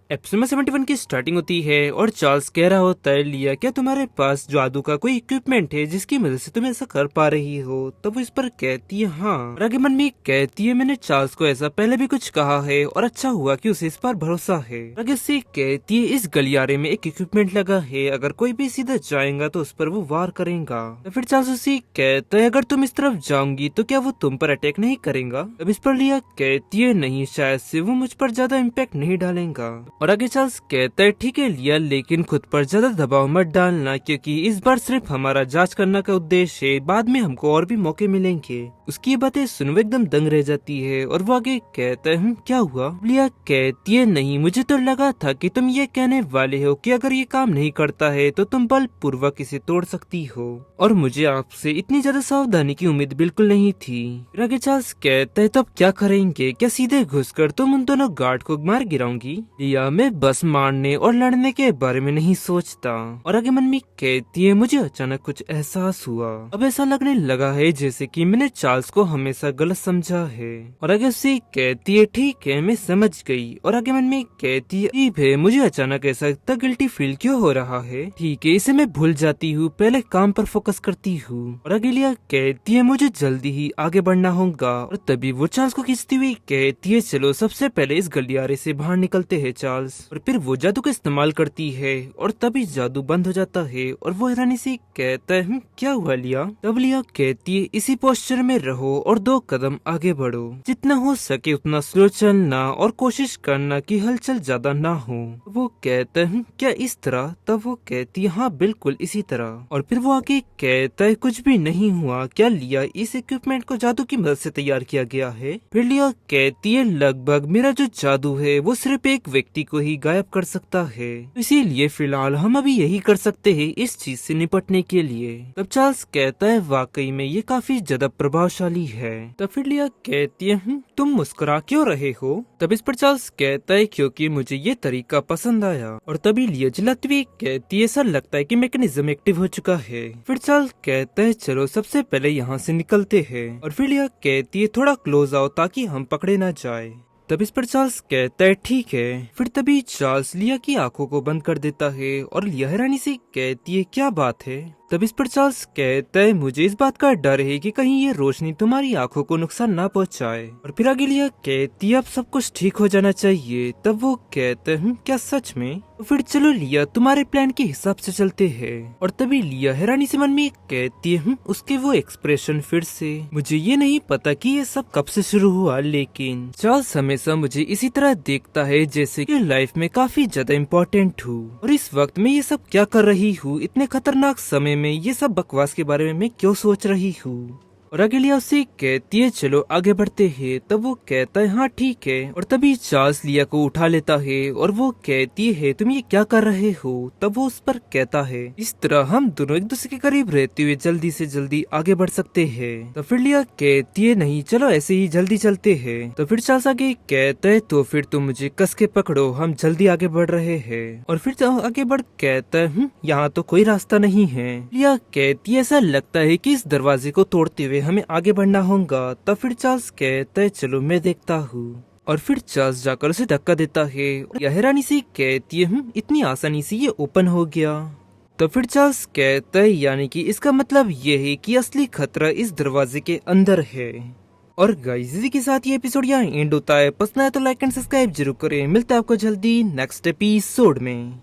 Episode में 71 की starting होती है और चार्ल्स कह रहा होता है, लिया क्या तुम्हारे पास जादू का कोई इक्विपमेंट है जिसकी मदद से तुम ऐसा कर पा रही हो? तब वो इस पर कहती है हाँ। और आगे मन में कहती है मैंने चार्ल्स को ऐसा पहले भी कुछ कहा है और अच्छा हुआ कि उसे इस पर भरोसा है। आगे से कहती है इस गलियारे में एक इक्विपमेंट लगा है, अगर कोई भी सीधा जाएगा तो उस पर वो वार करेगा। तो फिर चार्ल्स उसे कहता है अगर तुम इस तरफ जाऊंगी तो क्या वो तुम पर अटैक नहीं करेगा? अब इस पर लिया कहती है नहीं, शायद से वो मुझ पर ज्यादा इम्पैक्ट नहीं डालेगा। और आगे चार्ल्स कहता है ठीक है लिया, लेकिन खुद पर ज्यादा दबाव मत डालना क्योंकि इस बार सिर्फ हमारा जांच करने का उद्देश्य है, बाद में हमको और भी मौके मिलेंगे। उसकी ये बातें सुन वो एकदम दंग रह जाती है और वो आगे कहता है क्या हुआ? लिया कहती है नहीं, मुझे तो लगा था कि तुम ये कहने वाले हो कि अगर ये काम नहीं करता है तो तुम बलपूर्वक इसे तोड़ सकती हो, और मुझे आपसे इतनी ज्यादा सावधानी की उम्मीद बिल्कुल नहीं थी। फिर आगे चार्ल्स कहता है तो अब क्या करेंगे? क्या सीधे घुसकर तुम उन दोनों गार्ड को मार गिराऊंगी? लिया मैं बस मारने और लड़ने के बारे में नहीं सोचता। और आगे मन में कहती है मुझे अचानक कुछ एहसास हुआ, अब ऐसा लगने लगा है जैसे कि मैंने चार्ल्स को हमेशा गलत समझा है। और आगे उसे कहती है ठीक है मैं समझ गई। और आगे मन में कहती है ठीक है, मुझे अचानक ऐसा इतना गिल्टी फील क्यों हो रहा है? ठीक है इसे मैं भूल जाती हूँ, पहले काम पर फोकस करती हूँ। और आगे लिया कहती है मुझे जल्दी ही आगे बढ़ना होगा। और तभी वो चार्ल्स को खींचती हुई कहती है चलो सबसे पहले इस गलियारे से बाहर निकलते हैं चार्ल्स। और फिर वो जादू का इस्तेमाल करती है और तभी जादू बंद हो जाता है और वो हैरानी से कहता है क्या हुआ लिया? तब लिया कहती है इसी पोस्चर में रहो और 2 कदम आगे बढ़ो, जितना हो सके उतना स्लो चलना और कोशिश करना कि हलचल ज्यादा ना हो। वो कहता है क्या इस तरह? तब वो कहती है हाँ बिल्कुल इसी तरह। और फिर वो आगे कहता है कुछ भी नहीं हुआ, क्या लिया इस इक्विपमेंट को जादू की मदद से तैयार किया गया है? फिर लिया कहती है लगभग मेरा जो जादू है वो सिर्फ एक व्यक्ति को ही गायब कर सकता है, इसीलिए फिलहाल हम अभी यही कर सकते हैं इस चीज से निपटने के लिए। तब चार्ल्स कहता है वाकई में ये काफी ज्यादा प्रभावशाली है। तब फिर लिया कहती है तुम मुस्कुरा क्यों रहे हो? तब इस पर चार्ल्स कहता है क्योंकि मुझे ये तरीका पसंद आया। और तभी लिया जलाती हुई कहती है सर लगता है कि मैकेनिज्म एक्टिव हो चुका है। फिर चार्ल्स कहता है चलो सबसे पहले यहाँ से निकलते हैं। और फिर लिया कहती है थोड़ा क्लोज आओ ताकि हम पकड़े ना जाए। तब इस पर चार्ल्स कहता है ठीक है। फिर तभी चार्ल्स लिया की आंखों को बंद कर देता है और लिया हैरानी से कहती है क्या बात है? तब इस पर चार्ल्स कहता है मुझे इस बात का डर है कि कहीं ये रोशनी तुम्हारी आंखों को नुकसान ना पहुंचाए। और फिर आगे लिया कहती है अब सब कुछ ठीक हो जाना चाहिए। तब वो कहते हैं क्या सच में? तो फिर चलो लिया तुम्हारे प्लान के हिसाब से चलते हैं। और तभी लिया हैरानी से मन में कहती है उसके वो एक्सप्रेशन फिर से, मुझे ये नहीं पता कि ये सब कब से शुरू हुआ, लेकिन चार्ल्स हमेशा मुझे इसी तरह देखता है जैसे कि लाइफ में काफी ज्यादा इम्पोर्टेंट हूँ, और इस वक्त मैं ये सब क्या कर रही हूँ? इतने खतरनाक समय में ये सब बकवास के बारे में मैं क्यों सोच रही हूँ? और आगे लिया उससे कहती है चलो आगे बढ़ते हैं। तब वो कहता है हाँ ठीक है। और तभी चार्ल्स लिया को उठा लेता है और वो कहती है तुम ये क्या कर रहे हो? तब वो उस पर कहता है इस तरह हम दोनों एक दूसरे के करीब रहते हुए जल्दी से जल्दी आगे बढ़ सकते हैं। तो फिर लिया कहती है नहीं चलो ऐसे ही जल्दी चलते हैं। तो फिर चार्ल्स आगे कहता है तो फिर तुम मुझे कस के पकड़ो, हम जल्दी आगे बढ़ रहे हैं। और फिर आगे बढ़ कहता है यहाँ तो कोई रास्ता नहीं है। लिया कहती है ऐसा लगता है कि इस दरवाजे को तोड़ते हुए हमें आगे बढ़ना होगा। तब फिर चार्ल्स कहता है चलो मैं देखता हूँ। और फिर चार्ल्स जाकर उसे धक्का देता है और यह हैरानी से कहती है इतनी आसानी से ये ओपन हो गया। तो फिर चार्ल्स कहता है यानी कि इसका मतलब ये है कि असली खतरा इस दरवाजे के अंदर है। और गाइस इसी के साथ ये एपिसोड यहाँ एंड होता है। पसंद आया तो लाइक एंड सब्सक्राइब जरूर करें। मिलता है आपको जल्दी नेक्स्ट एपिसोड में।